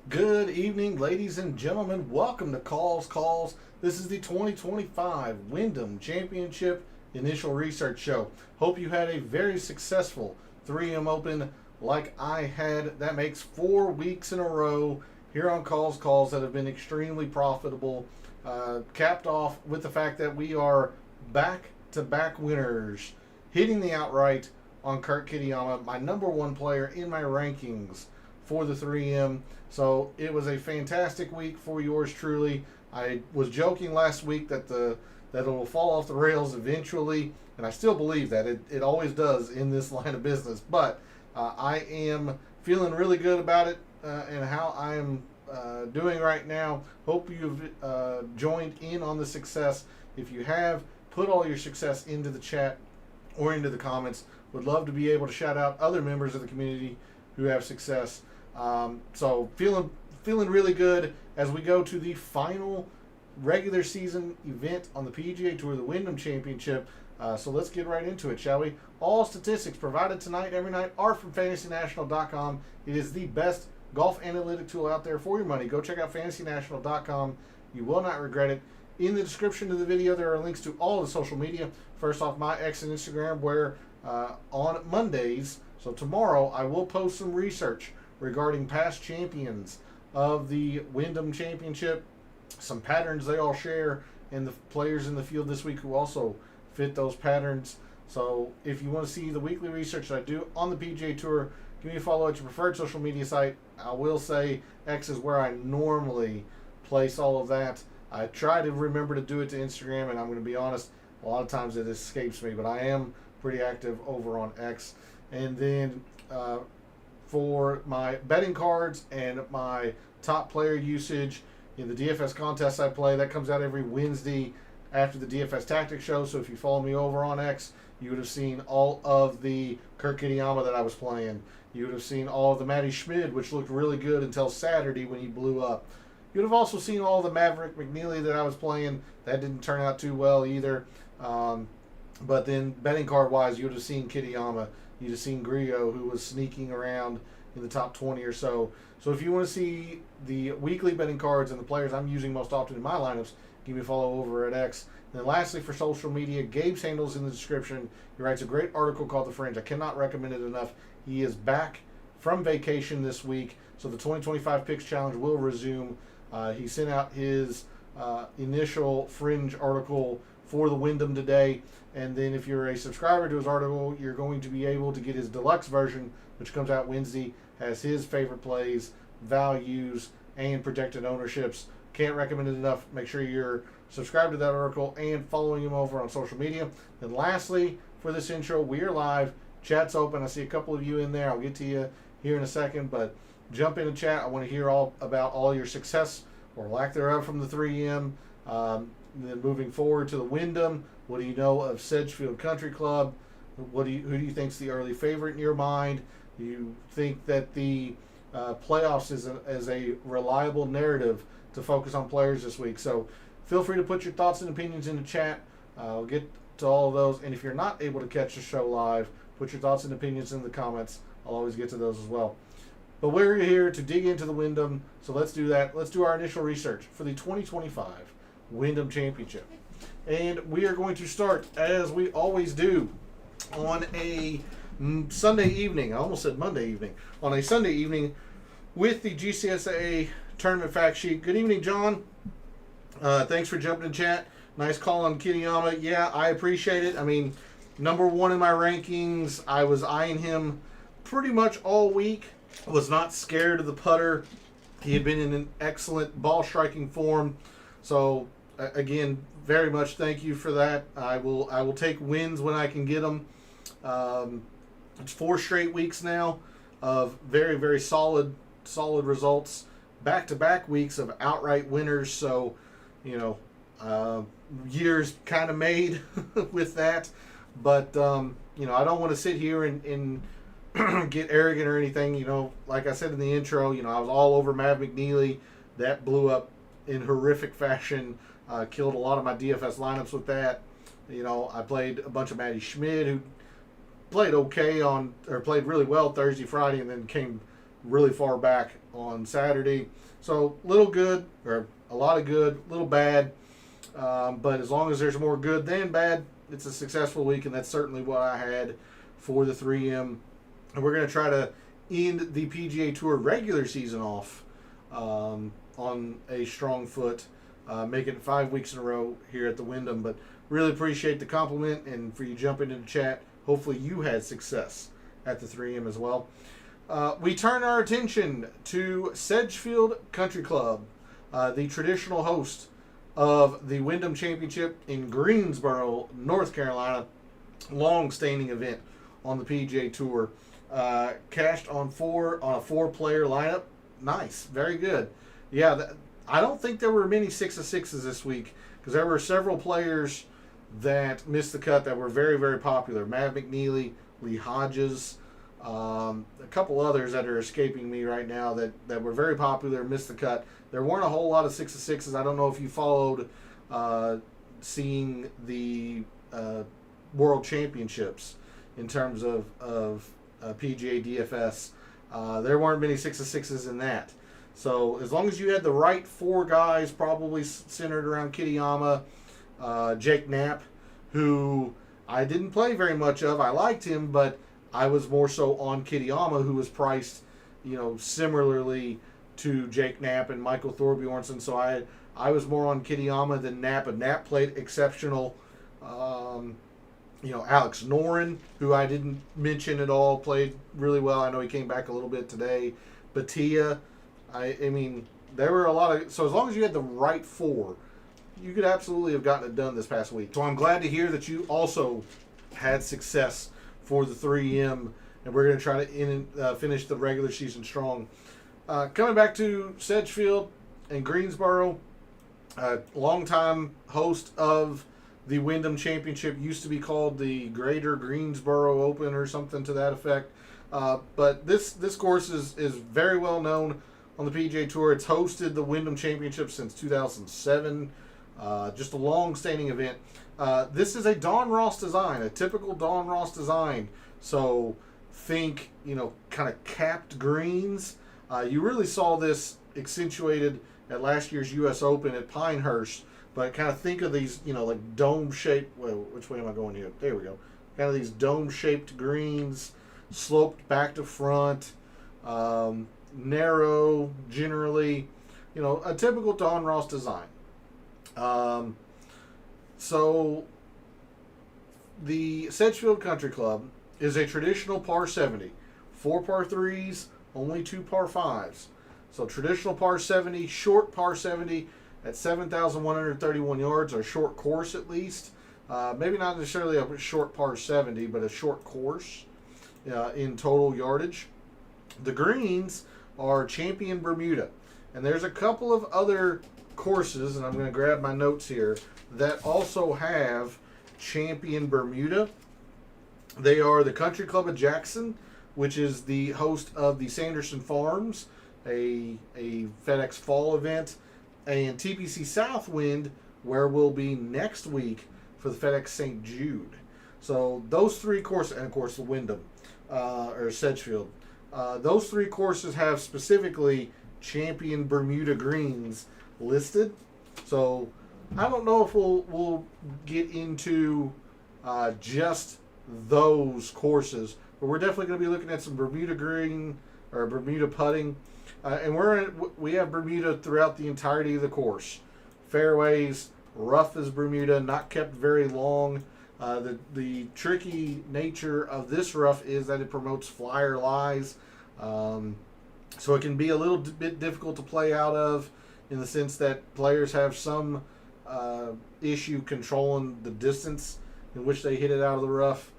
Good evening, ladies and gentlemen. Welcome to Calls. This is the 2025 Wyndham Championship Initial Research Show. Hope you had a very successful 3M Open like I had. That makes 4 weeks in a row here on Calls that have been extremely profitable. Capped off with the fact that we are back-to-back winners, hitting the outright on Kurt Kitayama, my number one player in my rankings for the 3M. So it was a fantastic week for yours truly. I was joking last week that it will fall off the rails eventually, and I still believe that it always does in this line of business. But I am feeling really good about it and how I am doing right now. Hope you've joined in on the success. If you have, put all your success into the chat or into the comments. Would love to be able to shout out other members of the community who have success. So feeling really good as we go to the final regular season event on the PGA Tour, the Wyndham Championship. So let's get right into it, shall we? All statistics provided tonight, every night, are from FantasyNational.com. It is the best golf analytic tool out there for your money. Go check out FantasyNational.com. You will not regret it. In the description of the video, there are links to all the social media. First off, my X and Instagram, where on Mondays, so tomorrow, I will post some research regarding past champions of the Wyndham Championship, some patterns they all share, and the players in the field this week who also fit those patterns. So if you want to see the weekly research that I do on the PGA Tour, give me a follow at your preferred social media site. I will say X is where I normally place all of that. I try to remember to do it to Instagram, and I'm going to be honest, a lot of times it escapes me, but I am pretty active over on X. And then for my betting cards and my top player usage in the DFS contests I play, that comes out every Wednesday after the DFS Tactics show. So if you follow me over on X, you would have seen all of the Kurt Kitayama that I was playing. You would have seen all of the Matty Schmid, which looked really good until Saturday when he blew up. You would have also seen all the Maverick McNeely that I was playing. That didn't turn out too well either. But then betting card wise, you would have seen Kitayama. You'd have seen Griot, who was sneaking around in the top 20 or so. So if you want to see the weekly betting cards and the players I'm using most often in my lineups, give me a follow over at X. And then lastly, for social media, Gabe's handle's in the description. He writes a great article called The Fringe. I cannot recommend it enough. He is back from vacation this week, so the 2025 Picks Challenge will resume. He sent out his initial Fringe article for the Wyndham today, and then if you're a subscriber to his article, you're going to be able to get his deluxe version, which comes out Wednesday, has his favorite plays, values, and projected ownerships. Can't recommend it enough. Make sure you're subscribed to that article and following him over on social media. And lastly, for this intro, we are live. Chat's open. I see a couple of you in there. I'll get to you here in a second, but jump in the chat. I want to hear all about all your success or lack thereof from the 3M. Then moving forward to the Wyndham, what do you know of Sedgefield Country Club? Who do you think's the early favorite in your mind? Do you think that the playoffs is a reliable narrative to focus on players this week? So feel free to put your thoughts and opinions in the chat. I'll get to all of those. And if you're not able to catch the show live, put your thoughts and opinions in the comments. I'll always get to those as well. But we're here to dig into the Wyndham, so let's do that. Let's do our initial research for the 2025 Wyndham Championship. And we are going to start, as we always do, on a Sunday evening. I almost said Monday evening. On a Sunday evening with the GCSA tournament fact sheet. Good evening, John. Thanks for jumping in chat. Nice call on Kitayama. Yeah, I appreciate it. I mean, number one in my rankings. I was eyeing him pretty much all week. Was not scared of the putter. He had been in an excellent ball striking form. So again, very much thank you for that. I will take wins when I can get them. It's 4 straight weeks now of very, very solid results. Back-to-back weeks of outright winners. So, years kind of made with that. But, I don't want to sit here and get arrogant or anything. Like I said in the intro, I was all over Mav McNeely. That blew up in horrific fashion. Killed a lot of my DFS lineups with that. I played a bunch of Matty Schmid, who played okay played really well Thursday, Friday, and then came really far back on Saturday. So little good, or a lot of good, little bad. But as long as there's more good than bad, it's a successful week, and that's certainly what I had for the 3M. And we're going to try to end the PGA Tour regular season off on a strong foot, making it 5 weeks in a row here at the Wyndham. But really appreciate the compliment and for you jumping into the chat. Hopefully you had success at the 3M as well. We turn our attention to Sedgefield Country Club, the traditional host of the Wyndham Championship in Greensboro, North Carolina. Long-standing event on the PGA Tour. Cashed on a 4-player lineup. Nice. Very good. Yeah, I don't think there were many 6 of 6s this week because there were several players that missed the cut that were very, very popular. Mav McNeely, Lee Hodges, a couple others that are escaping me right now that were very popular, missed the cut. There weren't a whole lot of 6 of 6s. I don't know if you followed seeing the World Championships in terms of PGA DFS. There weren't many 6 of 6s in that. So as long as you had the right 4 guys, probably centered around Kitayama, Jake Knapp, who I didn't play very much of. I liked him, but I was more so on Kitayama, who was priced, similarly to Jake Knapp and Michael Thorbjornsen. So I was more on Kitayama than Knapp, and Knapp played exceptional. Alex Noren, who I didn't mention at all, played really well. I know he came back a little bit today. Batia, I mean, there were a lot of... So as long as you had the right 4, you could absolutely have gotten it done this past week. So I'm glad to hear that you also had success for the 3M, and we're going to try to finish the regular season strong. Coming back to Sedgefield and Greensboro, longtime host of the Wyndham Championship, used to be called the Greater Greensboro Open or something to that effect. But this course is very well known on the PGA Tour. It's hosted the Wyndham Championship since 2007. Just a long-standing event. This is a Don Ross design, a typical Don Ross design. So think, kind of capped greens. You really saw this accentuated at last year's U.S. Open at Pinehurst. But kind of think of these, like dome-shaped... Well, which way am I going here? There we go. Kind of these dome-shaped greens, sloped back to front, narrow, generally. A typical Don Ross design. So the Sedgefield Country Club is a traditional par 70. 4 par 3s, only 2 par 5s. So traditional par 70, short par 70 at 7,131 yards, or short course at least. Maybe not necessarily a short par 70, but a short course in total yardage. The greens are Champion Bermuda. And there's a couple of other courses, and I'm going to grab my notes here, that also have Champion Bermuda. They are the Country Club of Jackson, which is the host of the Sanderson Farms, a FedEx Fall event, and TPC Southwind, where we'll be next week for the FedEx St. Jude. So those 3 courses, and of course the Wyndham, or Sedgefield, those 3 courses have specifically Champion Bermuda greens listed. So I don't know if we'll get into just those courses, but we're definitely going to be looking at some Bermuda green or Bermuda putting, and we have Bermuda throughout the entirety of the course. Fairways rough as Bermuda, not kept very long. The tricky nature of this rough is that it promotes flyer lies, so it can be a little bit difficult to play out of, in the sense that players have some issue controlling the distance in which they hit it out of the rough.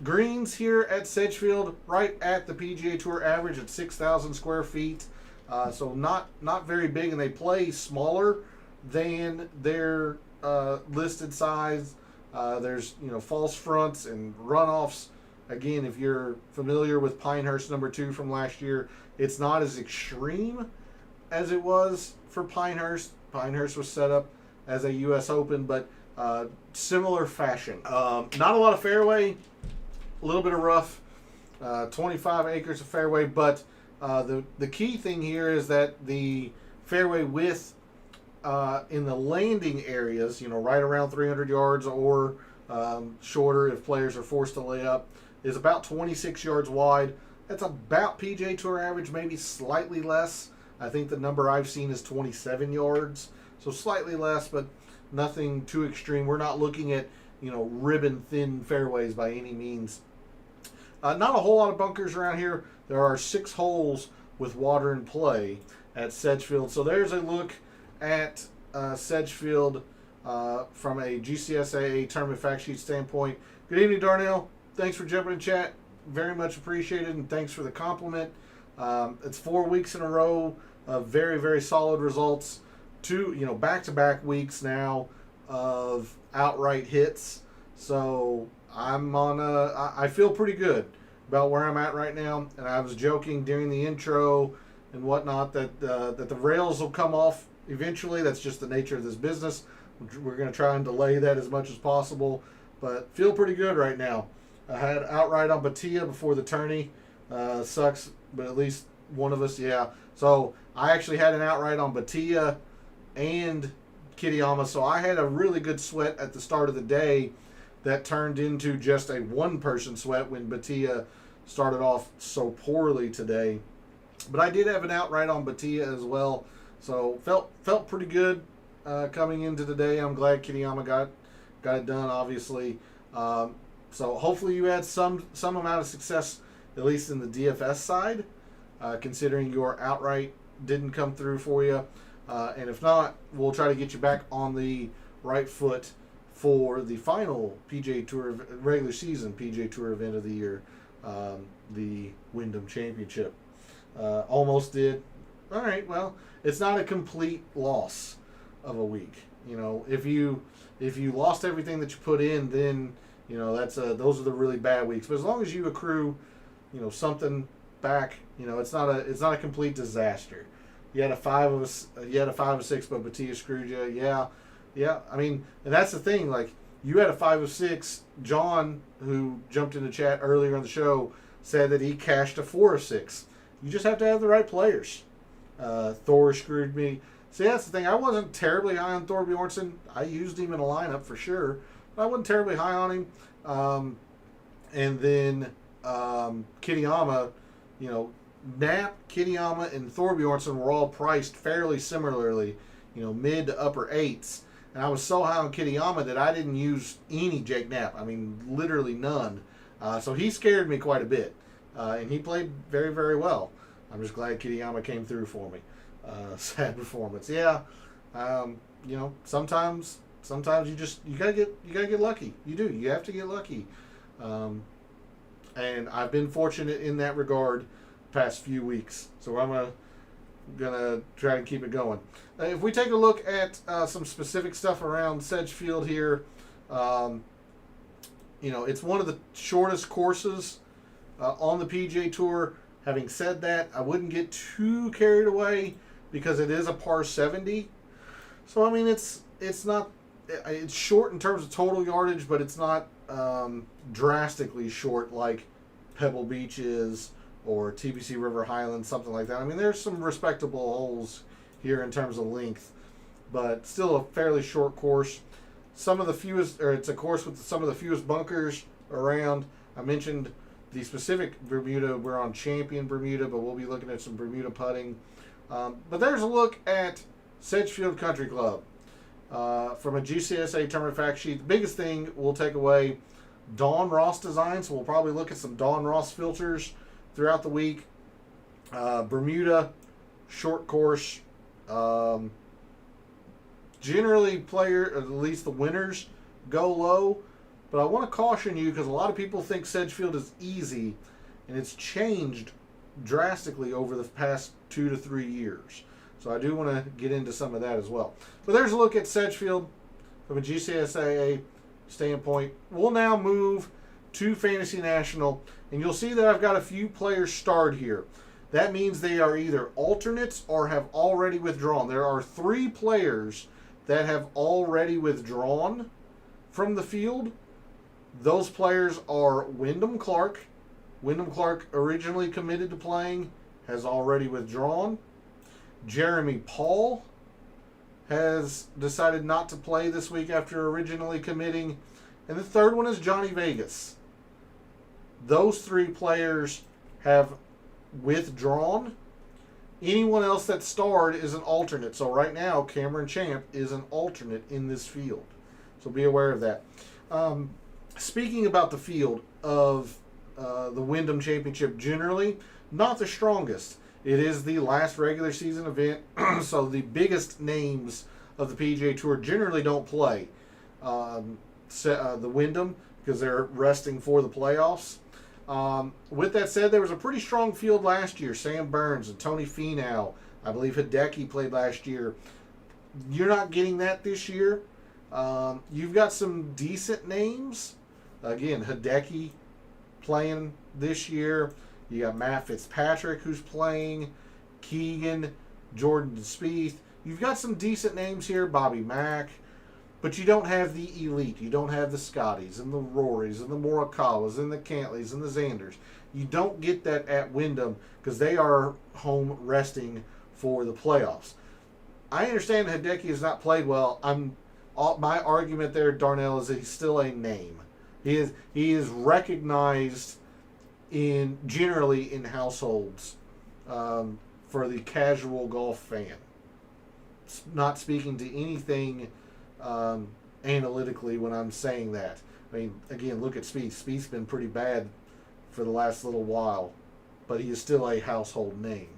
Greens here at Sedgefield, right at the PGA Tour average at 6,000 square feet. So not very big, and they play smaller than their listed size. There's false fronts and runoffs. Again, if you're familiar with Pinehurst number 2 from last year, it's not as extreme as it was for Pinehurst. Pinehurst was set up as a U.S. Open, but similar fashion. Not a lot of fairway, a little bit of rough, 25 acres of fairway, but The key thing here is that the fairway width in the landing areas, right around 300 yards or shorter if players are forced to lay up, is about 26 yards wide. That's about PGA Tour average, maybe slightly less. I think the number I've seen is 27 yards, so slightly less, but nothing too extreme. We're not looking at ribbon thin fairways by any means. Not a whole lot of bunkers around here. There are 6 holes with water in play at Sedgefield. So there's a look at Sedgefield from a GCSAA tournament fact sheet standpoint. Good evening, Darnell. Thanks for jumping in chat. Very much appreciated, and thanks for the compliment. It's 4 weeks in a row of very, very solid results. 2, back-to-back weeks now of outright hits. So I feel pretty good about where I'm at right now. And I was joking during the intro and whatnot that the rails will come off eventually. That's just the nature of this business. We're going to try and delay that as much as possible, but feel pretty good right now. I had outright on Batia before the tourney. Sucks, but at least one of us, yeah. So I actually had an outright on Batia and Kitayama, so I had a really good sweat at the start of the day that turned into just a one-person sweat when Batia started off so poorly today. But I did have an outright on Batia as well, so felt pretty good coming into the day. I'm glad Kitayama got it done, obviously. So hopefully you had some amount of success, at least in the DFS side, considering your outright didn't come through for you. And if not, we'll try to get you back on the right foot for the final PGA Tour regular season PGA Tour event of the year, the Wyndham Championship. Almost did. All right, well, it's not a complete loss of a week. If you lost everything that you put in, then those are the really bad weeks. But as long as you accrue, something back, it's not a complete disaster. You had a 5 of 6, but Batia screwed you. Yeah. I mean, and that's the thing. Like, you had a 5 of 6. John, who jumped in the chat earlier on the show, said that he cashed a 4 of 6. You just have to have the right players. Thor screwed me. See, that's the thing. I wasn't terribly high on Thor Bjornsson. I used him in a lineup for sure, but I wasn't terribly high on him. And then Kitayama, Knapp, Kitayama, and Thor Bjornsson were all priced fairly similarly, mid to upper 8s. And I was so high on Kitayama that I didn't use any Jake Knapp. I mean, literally none. So he scared me quite a bit. And he played very, very well. I'm just glad Kitayama came through for me. Sad performance. Yeah. Sometimes you gotta get lucky. You do. You have to get lucky. And I've been fortunate in that regard past few weeks. So I'm gonna try to keep it going. If we take a look at some specific stuff around Sedgefield here, it's one of the shortest courses on the PGA Tour. Having said that, I wouldn't get too carried away because it is a par 70. So I mean, it's short in terms of total yardage, but it's not drastically short like Pebble Beach is, or TPC River Highlands, something like that. I mean, there's some respectable holes here in terms of length, but still a fairly short course. It's a course with some of the fewest bunkers around. I mentioned the specific Bermuda. We're on Champion Bermuda, but we'll be looking at some Bermuda putting. But there's a look at Sedgefield Country Club from a GCSA tournament fact sheet. The biggest thing we'll take away, Dawn Ross design, so we'll probably look at some Dawn Ross filters throughout the week. Bermuda, short course. Generally, at least the winners, go low. But I want to caution you because a lot of people think Sedgefield is easy, and it's changed drastically over the past 2 to 3 years. So I do want to get into some of that as well. But there's a look at Sedgefield from a GCSAA standpoint. We'll now move to Fantasy National, and you'll see that I've got a few players starred here. That means they are either alternates or have already withdrawn. There are 3 players that have already withdrawn from the field. Those players are Wyndham Clark. Wyndham Clark originally committed to playing has already withdrawn. Jeremy Paul has decided not to play this week after originally committing. And the third one is Johnny Vegas. Those three players have withdrawn. Anyone else that starred is an alternate. So right now, Cameron Champ is an alternate in this field. So be aware of that. Speaking about the field of the Wyndham Championship, generally not the strongest. It is the last regular season event, so the biggest names of the PGA Tour generally don't play the Wyndham because they're resting for the playoffs. With that said, there was a pretty strong field last year. Sam Burns and Tony Finau. I believe Hideki played last year. You're not getting that this year. You've got some decent names. Again, Hideki playing this year. You got Matt Fitzpatrick who's playing. Keegan, Jordan Spieth. You've got some decent names here. Bobby Mack. But you don't have the elite. You don't have the Scotties and the Rorys and the Morikawas and the Cantleys and the Xanders. You don't get that at Wyndham because they are home resting for the playoffs. I understand Hideki has not played well. My argument there, Darnell, is that he's still a name. He is recognized generally in households for the casual golf fan. Not speaking to anything analytically when I'm saying that. I mean, again, look at Spieth. Spieth's been pretty bad for the last little while, but he is still a household name.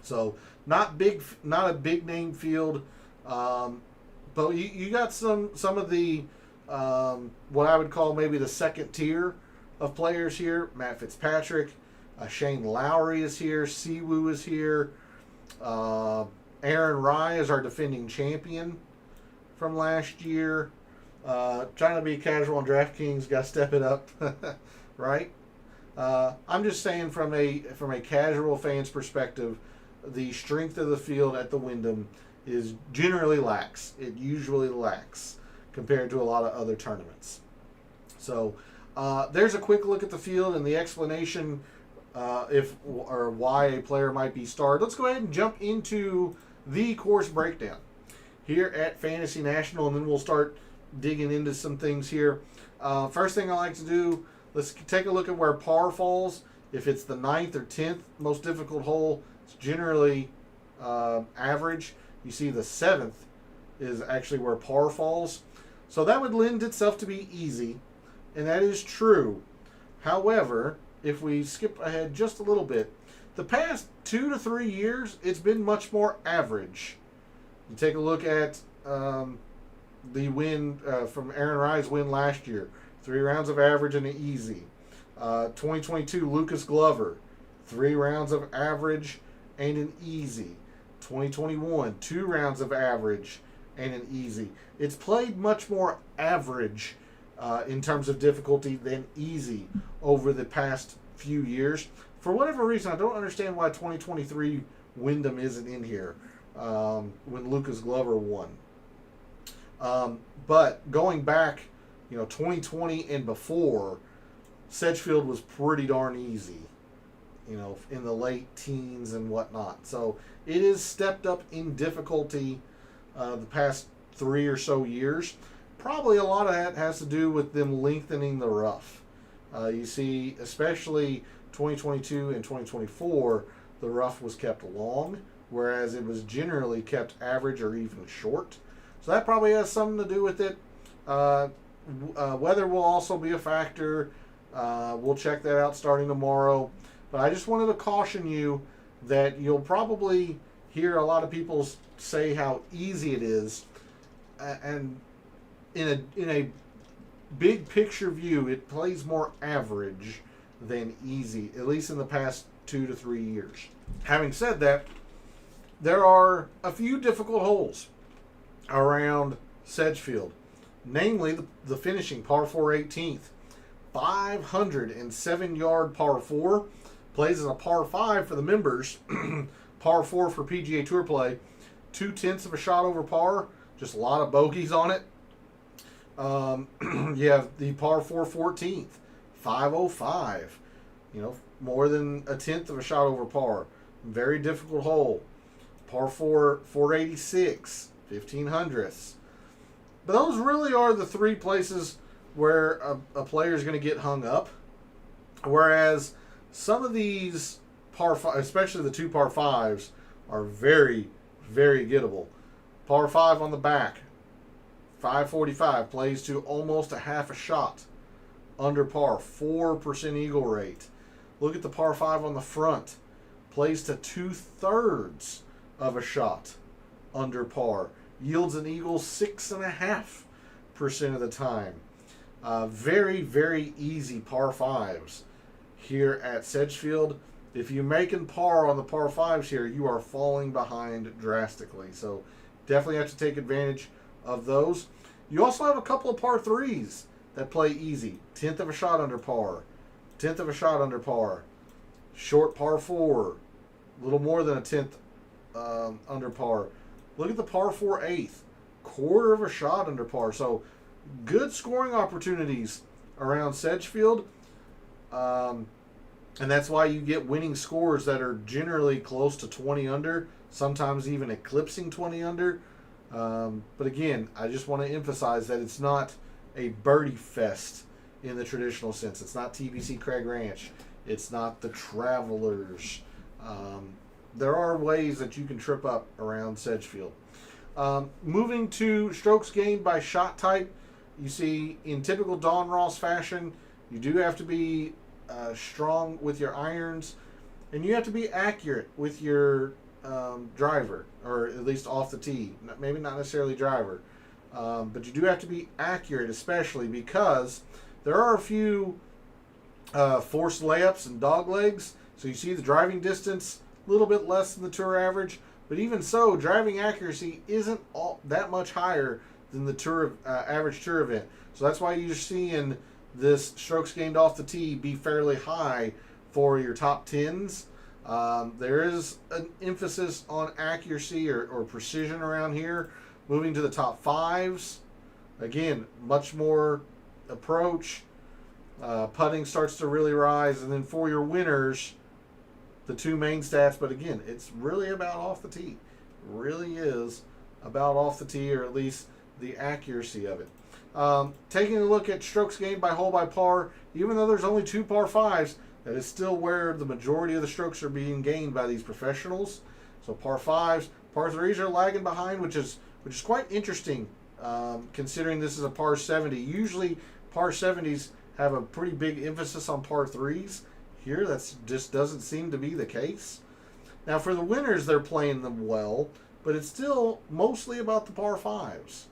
So not a big name field, but you got some of the what I would call maybe the second tier of players here. Matt Fitzpatrick, Shane Lowry is here, Siwoo is here, Aaron Rai is our defending champion from last year. Trying to be casual on DraftKings, got to step it up, right? I'm just saying from a casual fan's perspective, the strength of the field at the Wyndham is generally lax. It usually lacks compared to a lot of other tournaments. So there's a quick look at the field and the explanation why a player might be starred. Let's go ahead and jump into the course breakdown here at Fantasy National, and then we'll start digging into some things here. First thing I like to do, let's take a look at where par falls. If it's the 9th or 10th most difficult hole, it's generally average. You see the 7th is actually where par falls. So that would lend itself to be easy, and that is true. However, if we skip ahead just a little bit, the past 2 to 3 years, it's been much more average. You take a look at the win from Aaron Rai's win last year. 3 rounds of average and an easy. 2022, Lucas Glover. 3 rounds of average and an easy. 2021, 2 rounds of average and an easy. It's played much more average in terms of difficulty than easy over the past few years. For whatever reason, I don't understand why 2023 Wyndham isn't in here when Lucas Glover won. But going back, 2020 and before, Sedgefield was pretty darn easy, in the late teens and whatnot. So it is stepped up in difficulty the past 3 or so years. Probably a lot of that has to do with them lengthening the rough. You see, especially 2022 and 2024, the rough was kept long, whereas it was generally kept average or even short. So that probably has something to do with it. Weather will also be a factor. We'll check that out starting tomorrow. But I just wanted to caution you that you'll probably hear a lot of people say how easy it is. And in a big picture view, it plays more average than easy, at least in the past 2 to 3 years. Having said that, there are a few difficult holes around Sedgefield, namely the finishing par 4 18th. 507-yard par 4, plays as a par 5 for the members, par 4 for PGA Tour play, 0.2 of a shot over par, just a lot of bogeys on it. You have the par 4 14th, 505, more than 0.1 of a shot over par. very difficult hole. Par 4, 486, 1500ths. But those really are the three places where a player is going to get hung up. Whereas some of these par 5, especially the two par 5s, are very, very gettable. Par 5 on the back, 545, plays to almost a half a shot under par, 4% eagle rate. Look at the par 5 on the front, plays to 2/3 of a shot under par, yields an eagle 6.5% of the time. Very, very easy par 5s here at Sedgefield. If you're making par on the par 5s here, you are falling behind drastically. So definitely have to take advantage of those. You also have a couple of par 3s that play easy. 10th of a shot under par. 10th of a shot under par. Short par 4. A little more than a 10th under par. Look at the par 4 8th. Quarter of a shot under par. So good scoring opportunities around Sedgefield. And that's why you get winning scores that are generally close to 20 under, sometimes even eclipsing 20 under. But again, I just want to emphasize that it's not a birdie fest in the traditional sense. It's not TBC Craig Ranch. It's not the Travelers. There are ways that you can trip up around Sedgefield. Moving to strokes gained by shot type, you see in typical Don Ross fashion, you do have to be strong with your irons, and you have to be accurate with your driver, or at least off the tee. Maybe not necessarily driver, but you do have to be accurate, especially because there are a few forced layups and dog legs. So you see the driving distance a little bit less than the tour average, but even so, driving accuracy isn't that much higher than the tour average tour event. So that's why you're seeing this strokes gained off the tee be fairly high for your top 10s. There is an emphasis on accuracy or precision around here. Moving to the top 5s, again, much more approach. Putting starts to really rise. And then for your winners, the two main stats, but again, it's really about off the tee. It really is about off the tee, or at least the accuracy of it. Taking a look at strokes gained by hole by par, even though there's only two par 5s, that is still where the majority of the strokes are being gained by these professionals. So par 5s, par 3s are lagging behind, which is quite interesting, considering this is a par 70. Usually par 70s have a pretty big emphasis on par 3s. Here, that just doesn't seem to be the case. Now for the winners, they're playing them well, but it's still mostly about the par 5s,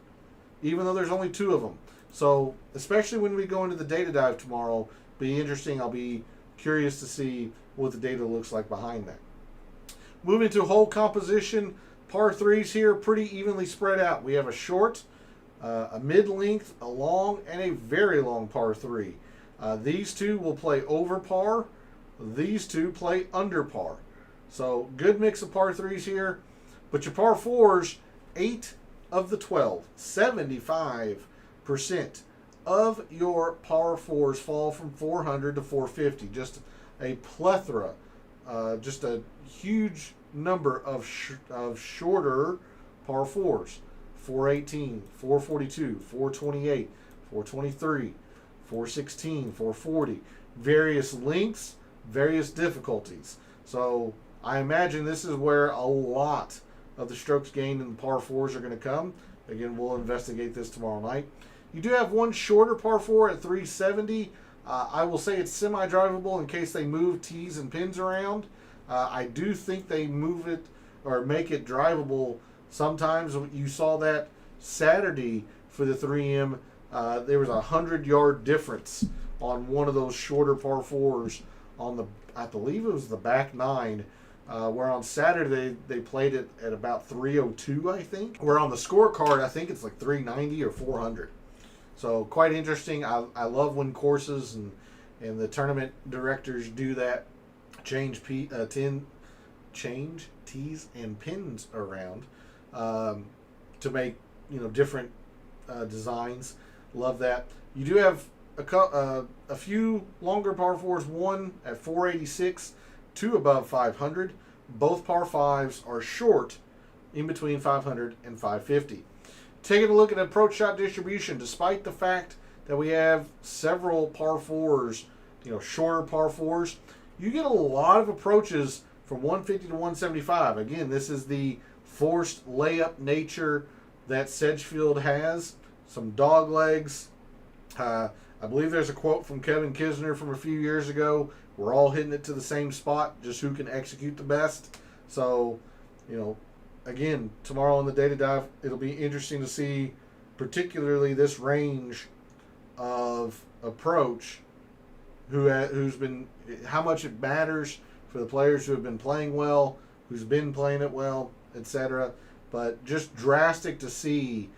even though there's only two of them. So especially when we go into the data dive tomorrow, be interesting. I'll be curious to see what the data looks like behind that. Moving to hole composition, par 3s here pretty evenly spread out. We have a short, a mid-length, a long, and a very long par 3. These two will play over par. These two play under par. So good mix of par 3s here. But your par 4s, 8 of the 12, 75% of your par 4s fall from 400 to 450. Just a plethora, just a huge number of shorter par 4s. 418, 442, 428, 423, 416, 440. Various lengths, various difficulties. So I imagine this is where a lot of the strokes gained in the par 4s are going to come. Again, we'll investigate this tomorrow night. You do have one shorter par 4 at 370. I will say it's semi-drivable in case they move tees and pins around. I do think they move it or make it drivable sometimes. You saw that Saturday for the 3M. There was a 100-yard difference on one of those shorter par 4s on the, I believe it was the back 9, where on Saturday they played it at about 302, I think. Where on the scorecard, I think it's like 390 or 400. So quite interesting. I love when courses and the tournament directors do that, change tees and pins around to make different designs. Love that. You do have a few longer par 4s, one at 486, two above 500. both par 5s are short in between 500 and 550. Taking a look at approach shot distribution, despite the fact that we have several par 4s, shorter par 4s, you get a lot of approaches from 150 to 175. Again, this is the forced layup nature that Sedgefield has. Some dog legs. I believe there's a quote from Kevin Kisner from a few years ago. We're all hitting it to the same spot, just who can execute the best. So, again, tomorrow on the Data Dive, it'll be interesting to see particularly this range of approach, who's been, how much it matters for the players who have been playing well, who's been playing it well, etc. But just drastic to see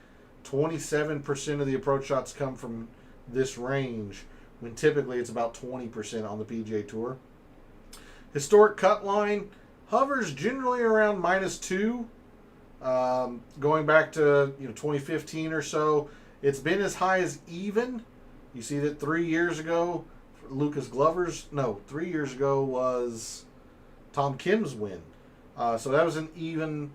27% of the approach shots come from this range, when typically it's about 20% on the PGA Tour. Historic cut line hovers generally around -2. Going back to 2015 or so, it's been as high as even. You see that 3 years ago, 3 years ago was Tom Kim's win. So that was an even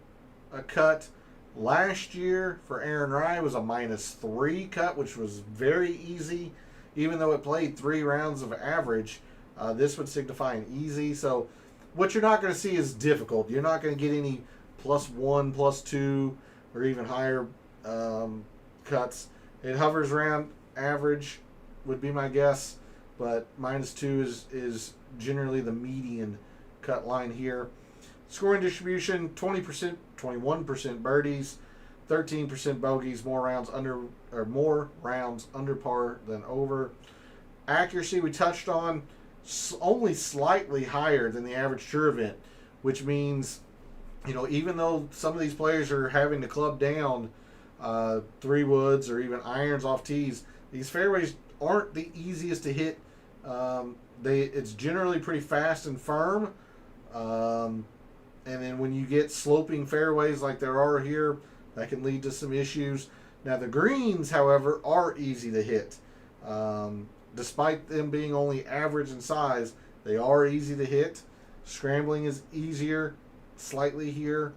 cut. Last year for Aaron Rai was a -3 cut, which was very easy. Even though it played 3 rounds of average, this would signify an easy. So what you're not going to see is difficult. You're not going to get any +1, +2, or even higher cuts. It hovers around average, would be my guess, but -2 is generally the median cut line here. Scoring distribution: 20%, 21% birdies, 13% bogeys, more rounds under par than over. Accuracy we touched on, only slightly higher than the average tour event, which means, even though some of these players are having to club down 3 woods or even irons off tees, these fairways aren't the easiest to hit. It's generally pretty fast and firm. And then when you get sloping fairways like there are here, that can lead to some issues. Now the greens, however, are easy to hit. Despite them being only average in size, they are easy to hit. Scrambling is easier slightly here.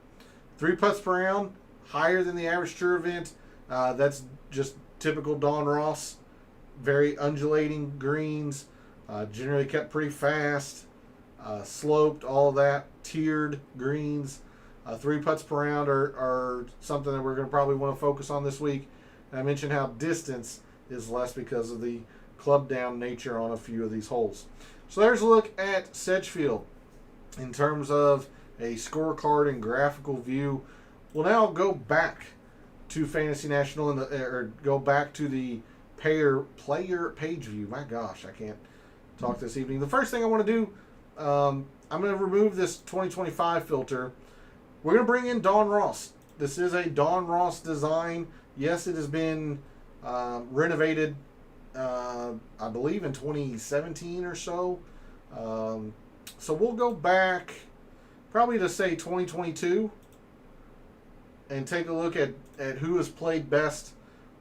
3 putts per round, higher than the average tour event. That's just typical Don Ross. Very undulating greens, generally kept pretty fast, sloped, all that, tiered greens. 3 putts per round are something that we're going to probably want to focus on this week. And I mentioned how distance is less because of the club down nature on a few of these holes. So there's a look at Sedgefield in terms of a scorecard and graphical view. We'll now go back to Fantasy National or go back to the player page view. My gosh, I can't talk this evening. The first thing I want to do, I'm going to remove this 2025 filter. We're going to bring in Don Ross. This is a Don Ross design. Yes, it has been renovated, I believe, in 2017 or so. So we'll go back probably to say 2022 and take a look at who has played best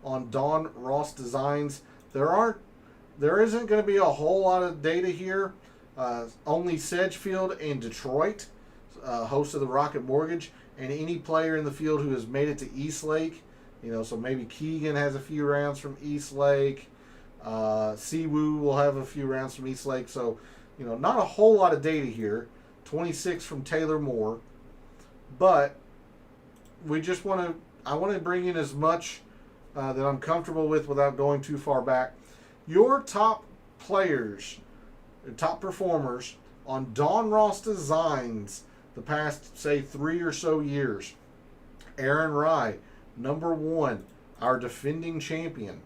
on Don Ross designs. There isn't going to be a whole lot of data here. Only Sedgefield and Detroit, host of the Rocket Mortgage, and any player in the field who has made it to East Lake. So maybe Keegan has a few rounds from East Lake. Siwoo will have a few rounds from East Lake. So, not a whole lot of data here. 26 from Taylor Moore. But I want to bring in as much that I'm comfortable with without going too far back. Your top players, top performers on Don Ross designs the past, say, 3 or so years. Aaron Rai, number 1, our defending champion.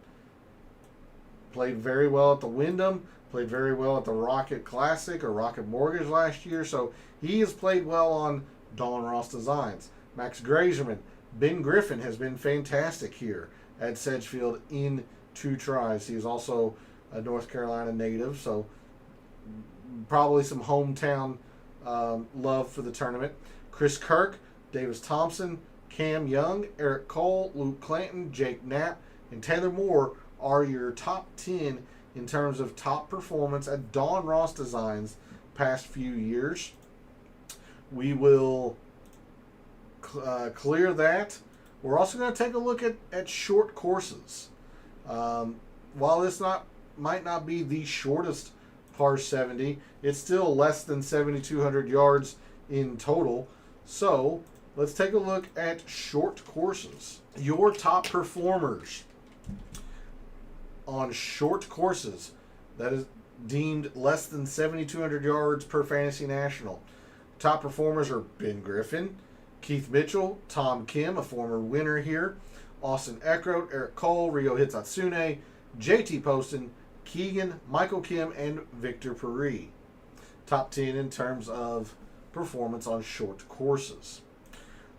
Played very well at the Wyndham, played very well at the Rocket Classic or Rocket Mortgage last year, so he has played well on Don Ross designs. Max Grazerman, Ben Griffin has been fantastic here at Sedgefield in 2 tries. He is also a North Carolina native, so probably some hometown love for the tournament. Chris Kirk, Davis Thompson, Cam Young, Eric Cole, Luke Clanton, Jake Knapp, and Taylor Moore are your top 10 in terms of top performance at Don Ross designs past few years. we will clear that. We're also going to take a look at short courses. While this might not be the shortest par 70, it's still less than 7,200 yards in total. So let's take a look at short courses. Your top performers on short courses that is deemed less than 7,200 yards per Fantasy National. Top performers are Ben Griffin, Keith Mitchell, Tom Kim, a former winner here, Austin Eckroat, Eric Cole, Ryo Hitsatsune, JT Poston, Keegan, Michael Kim, and Victor Peri. Top 10 in terms of performance on short courses.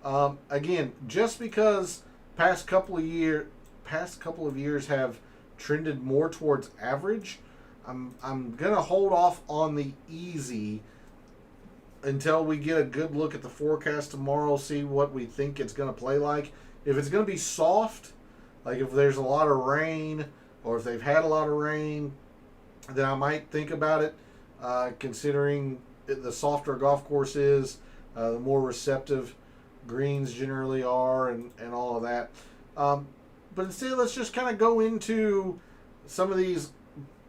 Again, just because past couple of years have trended more towards average, I'm gonna hold off on the easy until we get a good look at the forecast tomorrow, see what we think it's gonna play like. If it's gonna be soft, like if there's a lot of rain or if they've had a lot of rain, then I might think about it, considering the softer golf course is, the more receptive greens generally are, and all of that. But instead, let's just kind of go into some of these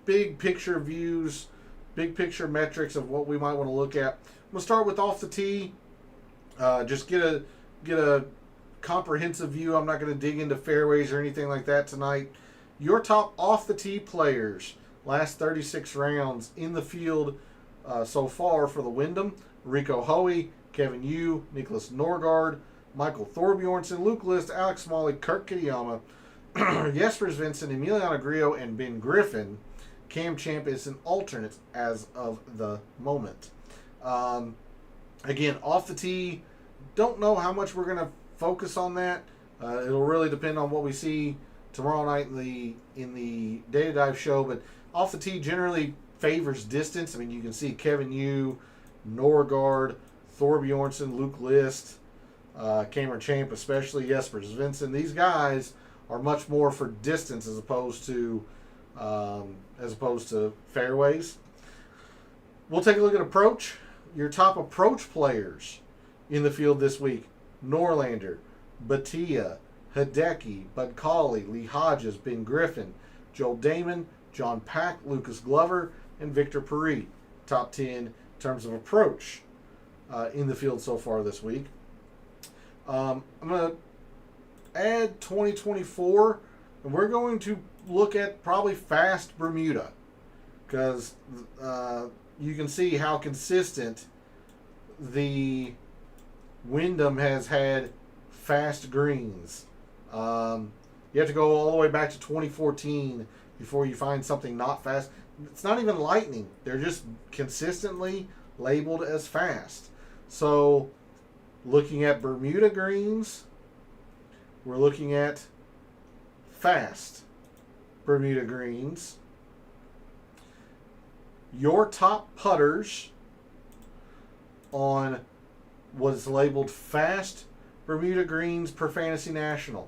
big picture views, big picture metrics of what we might want to look at. We'll start with off the tee. Just get a comprehensive view. I'm not going to dig into fairways or anything like that tonight. Your top off the tee players, last 36 rounds in the field so far for the Wyndham: Rico Hoey, Kevin Yu, Nicholas Norgard, Michael Thorbjornsen, Luke List, Alex Smalley, Kirk Kitayama, Jesper Svensson, Emiliano Grillo, and Ben Griffin. Cam Champ is an alternate as of the moment. Again, off the tee, don't know how much we're going to focus on that. It'll really depend on what we see tomorrow night in the Data Dive show, but off the tee generally favors distance. I mean, you can see Kevin Yu, Norgard, Thorbjornsen, Luke List, Cameron Champ, especially Jesper Svensson. These guys are much more for distance as opposed to fairways. We'll take a look at approach. Your top approach players in the field this week: Norlander, Batia, Hideki, Bud Cauley, Lee Hodges, Ben Griffin, Joel Damon, John Pack, Lucas Glover, and Victor Peri. Top 10 in terms of approach in the field so far this week. I'm going to add 2024, and we're going to look at probably fast Bermuda, because you can see how consistent the Wyndham has had fast greens. You have to go all the way back to 2014 before you find something not fast. It's not even lightning. They're just consistently labeled as fast. So looking at Bermuda greens, we're looking at fast Bermuda greens. Your top putters on was labeled fast Bermuda greens per Fantasy National: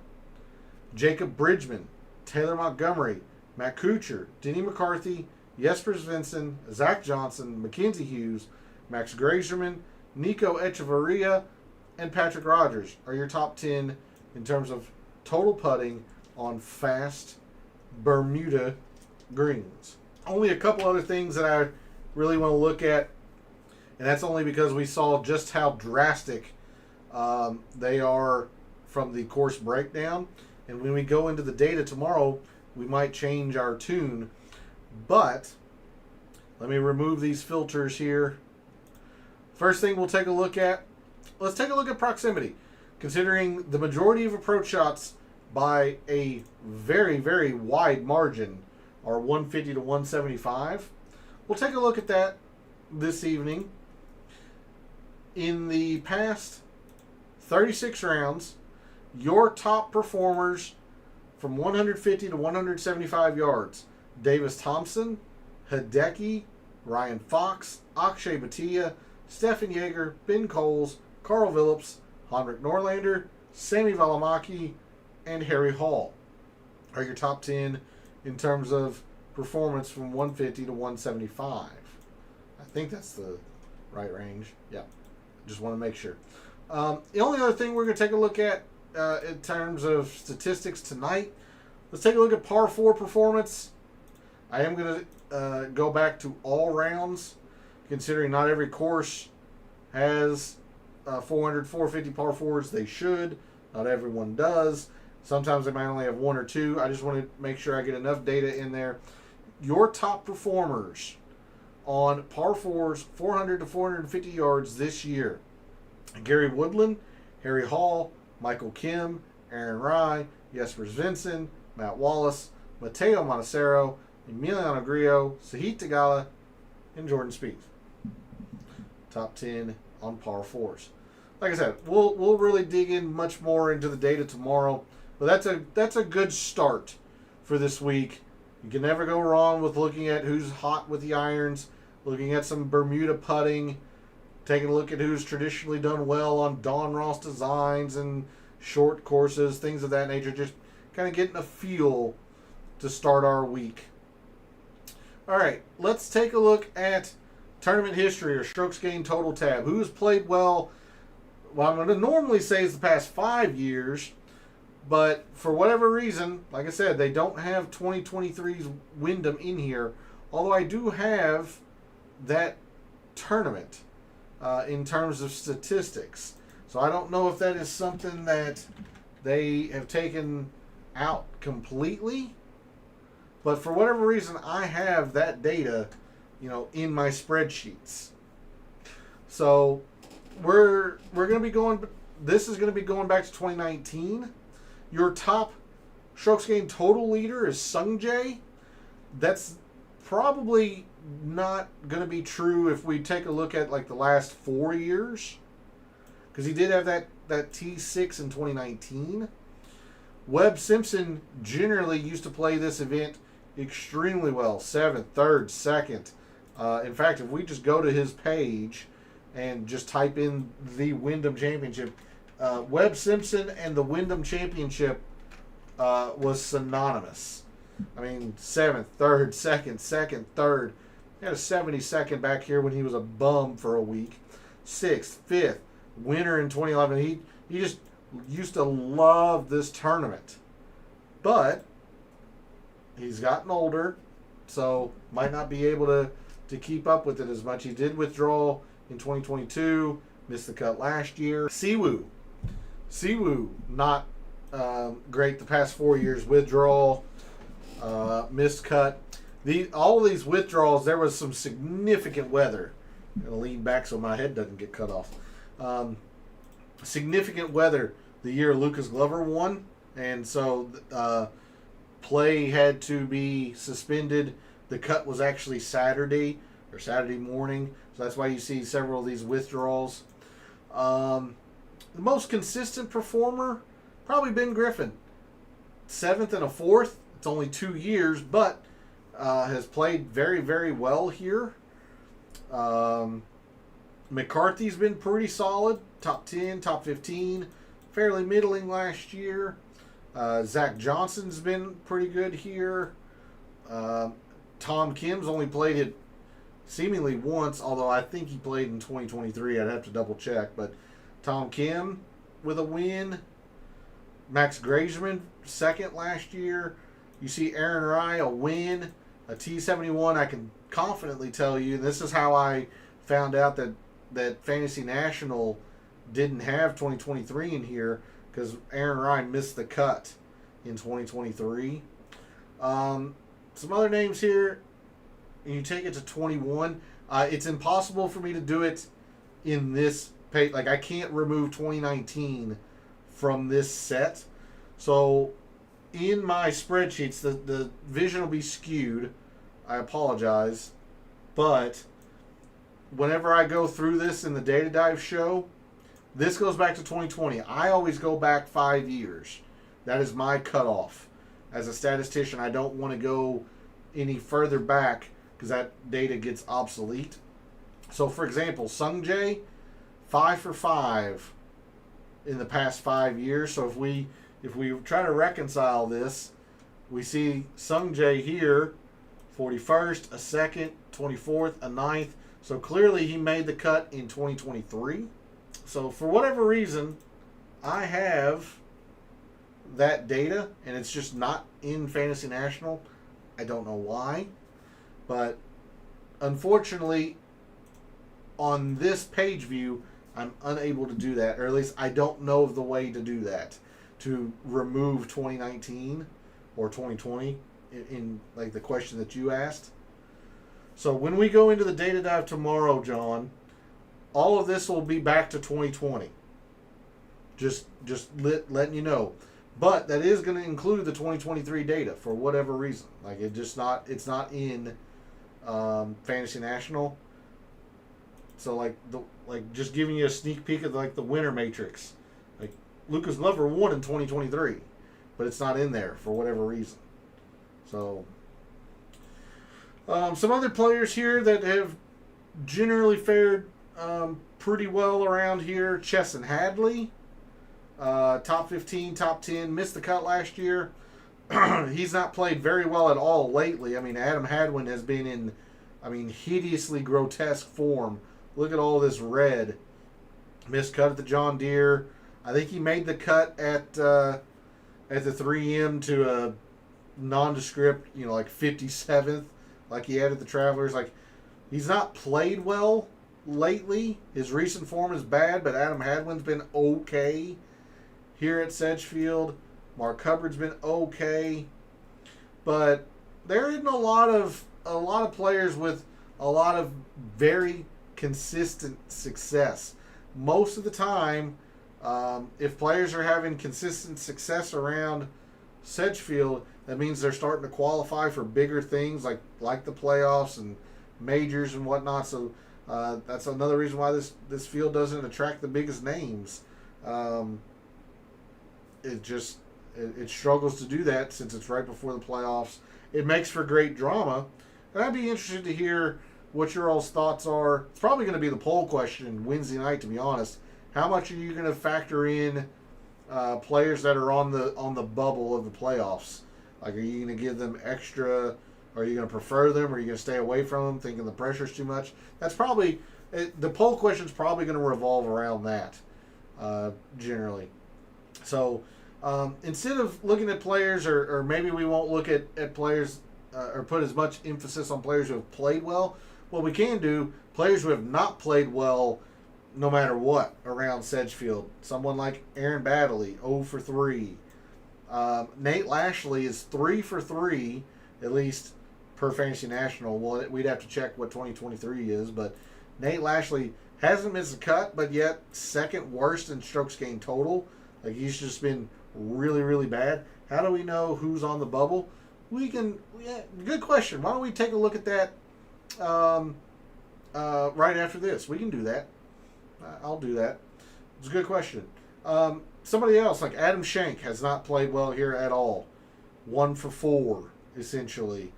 Jacob Bridgman, Taylor Montgomery, Matt Kuchar, Denny McCarthy, Jesper Svensson, Zach Johnson, Mackenzie Hughes, Max Grazerman, Nico Echevarria, and Patrick Rogers are your top 10 in terms of total putting on fast Bermuda greens. Only a couple other things that I really want to look at, and that's only because we saw just how drastic they are from the course breakdown. And when we go into the data tomorrow, we might change our tune. But let me remove these filters here. First thing we'll take a look at, let's take a look at proximity. Considering the majority of approach shots by a very, very wide margin are 150 to 175. We'll take a look at that this evening. In the past 36 rounds, your top performers from 150 to 175 yards: Davis Thompson, Hideki, Ryan Fox, Akshay Bhatia, Stefan Jaeger, Ben Coles, Carl Phillips, Henrik Norlander, Sami Valimaki, and Harry Hall are your top 10 in terms of performance from 150 to 175. I think that's the right range. Yeah. Just want to make sure. The only other thing we're going to take a look at in terms of statistics tonight, let's take a look at par 4 performance. I am going to go back to all rounds, considering not every course has 400, 450 par 4s. They should. Not everyone does. Sometimes they might only have 1 or 2. I just want to make sure I get enough data in there. Your top performers on par 4s, 400 to 450 yards this year: Gary Woodland, Harry Hall, Michael Kim, Aaron Rai, Jesper Svensson, Matt Wallace, Matteo Montecero, Emiliano Grillo, Sahith Theegala, and Jordan Spieth. Top 10 on par 4s. Like I said, we'll really dig in much more into the data tomorrow, but that's a good start for this week. You can never go wrong with looking at who's hot with the irons, looking at some Bermuda putting, taking a look at who's traditionally done well on Don Ross designs and short courses, things of that nature. Just kind of getting a feel to start our week. All right, let's take a look at tournament history or strokes gained total tab. Who's played well? Well, I'm going to normally say it's the past 5 years, but for whatever reason, like I said, they don't have 2023's Wyndham in here, although I do have that tournament in terms of statistics. So I don't know if that is something that they have taken out completely, but for whatever reason, I have that data, in my spreadsheets. So we're going to be going. This is going to be going back to 2019. Your top strokes gained total leader is Sung Jae. That's probably not going to be true if we take a look at like the last 4 years, because he did have that T6 in 2019. Webb Simpson generally used to play this event extremely well. 7th, 3rd, 2nd. In fact, if we just go to his page and just type in the Wyndham Championship, Webb Simpson and the Wyndham Championship was synonymous. I mean, 7th, 3rd, 2nd, 3rd. He had a 72nd back here when he was a bum for a week. 6th, 5th, winner in 2011. He just used to love this tournament. But he's gotten older, so might not be able to keep up with it as much. He did withdraw in 2022, missed the cut last year. Siwoo, not great the past 4 years. Withdrawal, missed cut. All of these withdrawals, there was some significant weather. I'm going to lean back so my head doesn't get cut off. Significant weather the year Lucas Glover won, and so play had to be suspended. The cut was actually Saturday morning, so that's why you see several of these withdrawals. The most consistent performer, probably Ben Griffin. 7th and a 4th. It's only 2 years, but has played very, very well here. McCarthy's been pretty solid. Top 10, top 15. Fairly middling last year. Zach Johnson's been pretty good here. Tom Kim's only played it seemingly once, although I think he played in 2023. I'd have to double check. But Tom Kim with a win. Max Grageman, 2nd last year. You see Aaron Rai, a win. A T71, I can confidently tell you, and this is how I found out that Fantasy National didn't have 2023 in here, because Aaron Rai missed the cut in 2023. Some other names here, and you take it to 21. It's impossible for me to do it in this page. Like, I can't remove 2019 from this set. So in my spreadsheets, the vision will be skewed. I apologize. But whenever I go through this in the Data Dive show, this goes back to 2020. I always go back 5 years. That is my cutoff. As a statistician, I don't want to go any further back because that data gets obsolete. So, for example, Sung Jae, 5 for 5 in the past 5 years. So if we try to reconcile this, we see Sung Jae here, 41st, a 2nd, 24th, a 9th. So clearly he made the cut in 2023. So for whatever reason, I have that data, and it's just not in Fantasy National. I don't know why, but unfortunately, on this page view, I'm unable to do that, or at least I don't know of the way to do that, to remove 2019 or 2020 in like the question that you asked. So when we go into the data dive tomorrow, John, all of this will be back to 2020. Just letting you know. But that is going to include the 2023 data for whatever reason. Like it's not in Fantasy National. So like just giving you a sneak peek of like the winner matrix. Like Lucas Glover won in 2023, but it's not in there for whatever reason. So some other players here that have generally fared pretty well around here. Chesson Hadley, top 15, top 10, missed the cut last year. He's not played very well at all lately. I mean, Adam Hadwin has been in, hideously grotesque form. Look at all this red. Missed cut at the John Deere. I think he made the cut at the 3M to a nondescript, like 57th, like he had at the Travelers. Like, he's not played well lately. His recent form is bad, but Adam Hadwin's been okay here at Sedgefield. Mark Hubbard's been okay, but there isn't a lot of players with a lot of very consistent success. Most of the time, if players are having consistent success around Sedgefield, that means they're starting to qualify for bigger things like the playoffs and majors and whatnot. So that's another reason why this field doesn't attract the biggest names. It struggles to do that since it's right before the playoffs. It makes for great drama, and I'd be interested to hear what your all's thoughts are. It's probably going to be the poll question Wednesday night, to be honest. How much are you going to factor in players that are on the bubble of the playoffs? Like, are you going to give them extra? Are you going to prefer them? Or are you going to stay away from them, thinking the pressure's too much? That's probably the poll question's probably going to revolve around that, generally. So instead of looking at players, or maybe we won't look at players or put as much emphasis on players who have played well. What we can do, players who have not played well no matter what around Sedgefield. Someone like Aaron Baddeley, 0 for 3. Nate Lashley is 3 for 3, at least per Fantasy National. Well, we'd have to check what 2023 is, but Nate Lashley hasn't missed a cut, but yet second worst in strokes gained total. Like, he's just been really, really bad. How do we know who's on the bubble? Good question. Why don't we take a look at that right after this? We can do that. I'll do that. It's a good question. Somebody else, like Adam Schenk, has not played well here at all. 1 for 4, essentially.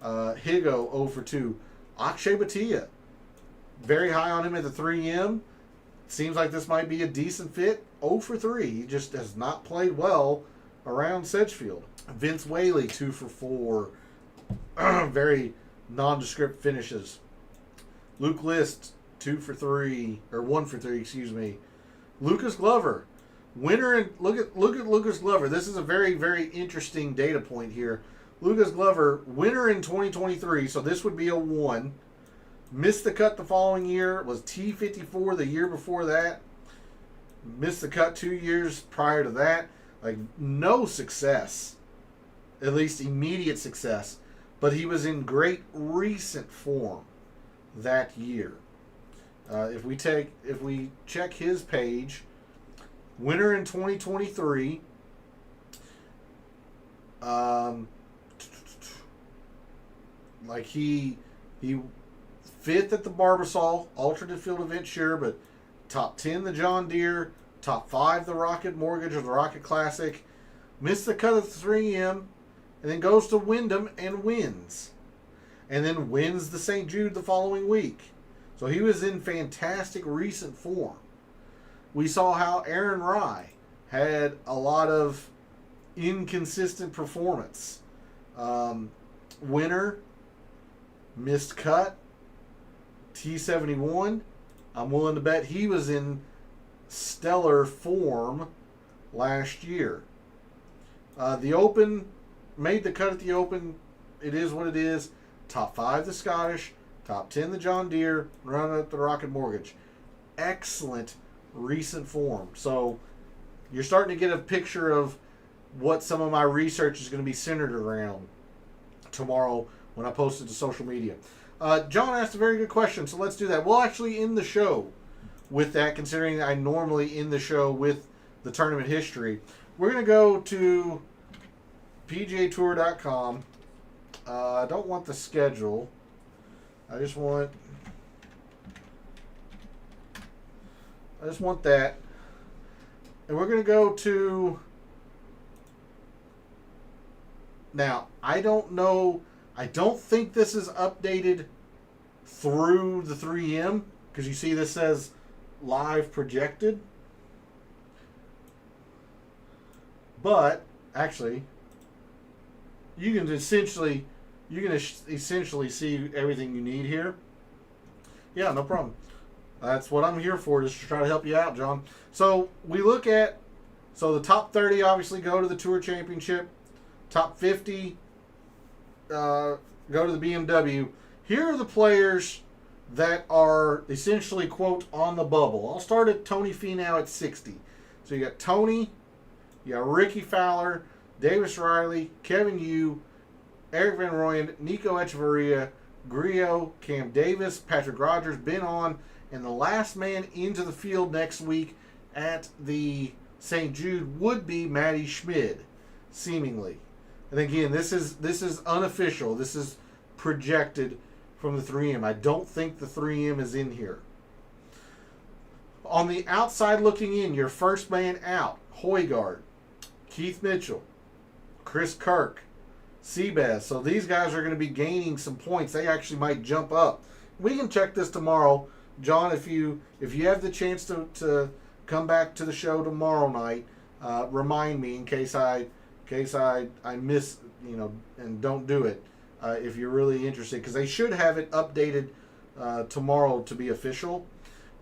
Higo, 0 for 2. Akshay Bhatia, very high on him at the 3M. Seems like this might be a decent fit. 0 for 3. He just has not played well around Sedgefield. Vince Whaley, 2 for 4. Very nondescript finishes. Luke List, 2 for 3, or 1 for 3, excuse me. Lucas Glover, winner, and look at Lucas Glover. This is a very, very interesting data point here. Lucas Glover, winner in 2023, so this would be a 1. Missed the cut the following year, was T54 the year before that. Missed the cut 2 years prior to that. Like, no success, at least immediate success, but he was in great recent form that year. If we check his page, winner in 2023, like he 5th at the Barbasol alternate field event, sure, but top 10 the John Deere, top 5 the Rocket Mortgage or the Rocket Classic, missed the cut of the 3M, and then goes to Wyndham and wins, and then wins the St. Jude the following week. So he was in fantastic recent form. We saw how Aaron Rye had a lot of inconsistent performance. Winner, missed cut, T71. I'm willing to bet he was in stellar form last year. The Open made the cut at the Open. It is what it is. Top 5 the Scottish, top 10 the John Deere, runner up the Rocket Mortgage. Excellent recent form. So you're starting to get a picture of what some of my research is going to be centered around tomorrow when I post it to social media. John asked a very good question, so let's do that. We'll actually end the show with that, considering I normally end the show with the tournament history. We're going to go to PGAtour.com. I don't want the schedule. I just want that. And we're going to go to... Now, I don't know. I don't think this is updated through the 3M, because you see this says live projected. But actually, you can essentially see everything you need here. Yeah, no problem. That's what I'm here for, just to try to help you out, John. So we look at, the top 30 obviously go to the Tour Championship. Top 50 go to the BMW. Here are the players that are essentially, quote, on the bubble. I'll start at Tony Finau at 60. So you got Tony, you got Ricky Fowler, Davis Riley, Kevin Yu, Eric Van Rooyen, Nico Echeverria, Grillo, Cam Davis, Patrick Rogers, Ben On, and the last man into the field next week at the St. Jude would be Matty Schmid, seemingly. And again, this is unofficial. This is projected from the 3M. I don't think the 3M is in here. On the outside looking in, your first man out, Højgaard, Keith Mitchell, Chris Kirk, Seabass. So these guys are going to be gaining some points. They actually might jump up. We can check this tomorrow. John, if you have the chance to come back to the show tomorrow night, remind me in case I miss, and don't do it if you're really interested, because they should have it updated tomorrow to be official.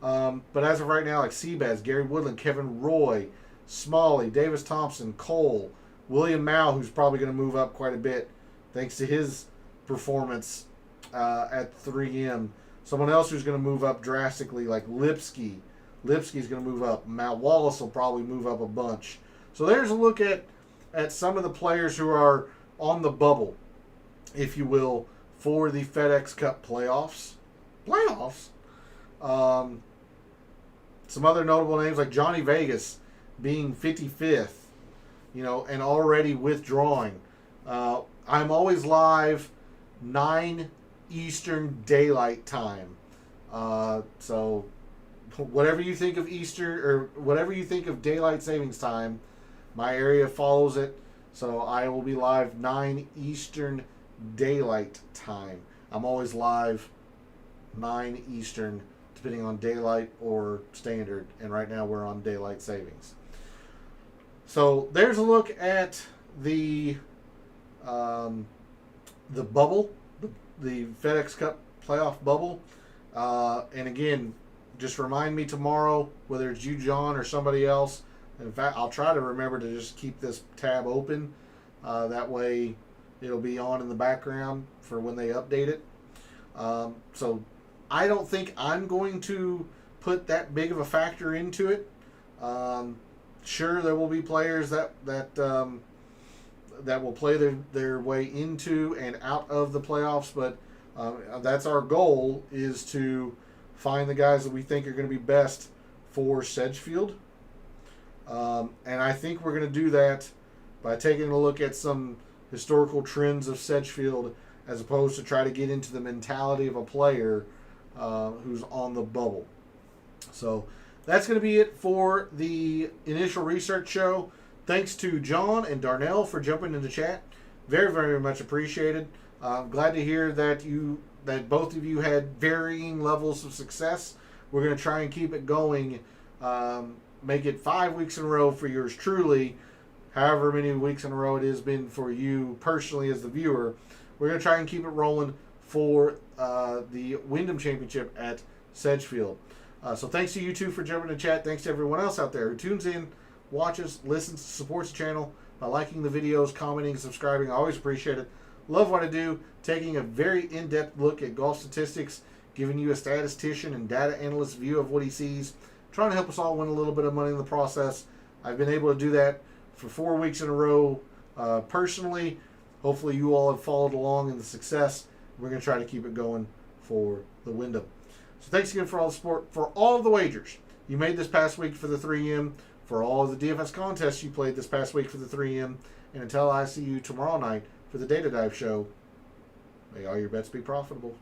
But as of right now, like Seabass, Gary Woodland, Kevin Roy, Smalley, Davis Thompson, Cole, William Mao, who's probably going to move up quite a bit thanks to his performance at 3M. Someone else who's going to move up drastically, like Lipsky. Lipsky's going to move up. Matt Wallace will probably move up a bunch. So there's a look at some of the players who are on the bubble, if you will, for the FedEx Cup playoffs. Some other notable names like Johnny Vegas being 55th, and already withdrawing. I'm always live 9 Eastern Daylight Time. So whatever you think of Easter, or whatever you think of Daylight Savings Time, my area follows it. So I will be live 9 Eastern Daylight Time. I'm always live 9 Eastern, depending on daylight or standard. And right now we're on daylight savings. So there's a look at the bubble, the FedEx Cup playoff bubble. And again, just remind me tomorrow, whether it's you, John, or somebody else. In fact, I'll try to remember to just keep this tab open. That way it'll be on in the background for when they update it. So I don't think I'm going to put that big of a factor into it. Sure, there will be players that will play their way into and out of the playoffs, but that's our goal, is to find the guys that we think are going to be best for Sedgefield. And I think we're going to do that by taking a look at some historical trends of Sedgefield, as opposed to try to get into the mentality of a player who's on the bubble. So that's going to be it for the initial research show. Thanks to John and Darnell for jumping into chat. Very, very much appreciated. I'm glad to hear that both of you had varying levels of success. We're going to try and keep it going. Make it 5 weeks in a row for yours truly. However many weeks in a row it has been for you personally as the viewer. We're going to try and keep it rolling for the Wyndham Championship at Sedgefield. So thanks to you two for jumping in the chat. Thanks to everyone else out there who tunes in, watches, listens, supports the channel by liking the videos, commenting, subscribing. I always appreciate it. Love what I do, taking a very in-depth look at golf statistics, giving you a statistician and data analyst view of what he sees, trying to help us all win a little bit of money in the process. I've been able to do that for 4 weeks in a row personally. Hopefully you all have followed along in the success. We're going to try to keep it going for the Wyndham. So thanks again for all the support, for all of the wagers you made this past week for the 3M, for all of the DFS contests you played this past week for the 3M, and until I see you tomorrow night for the Data Dive show, may all your bets be profitable.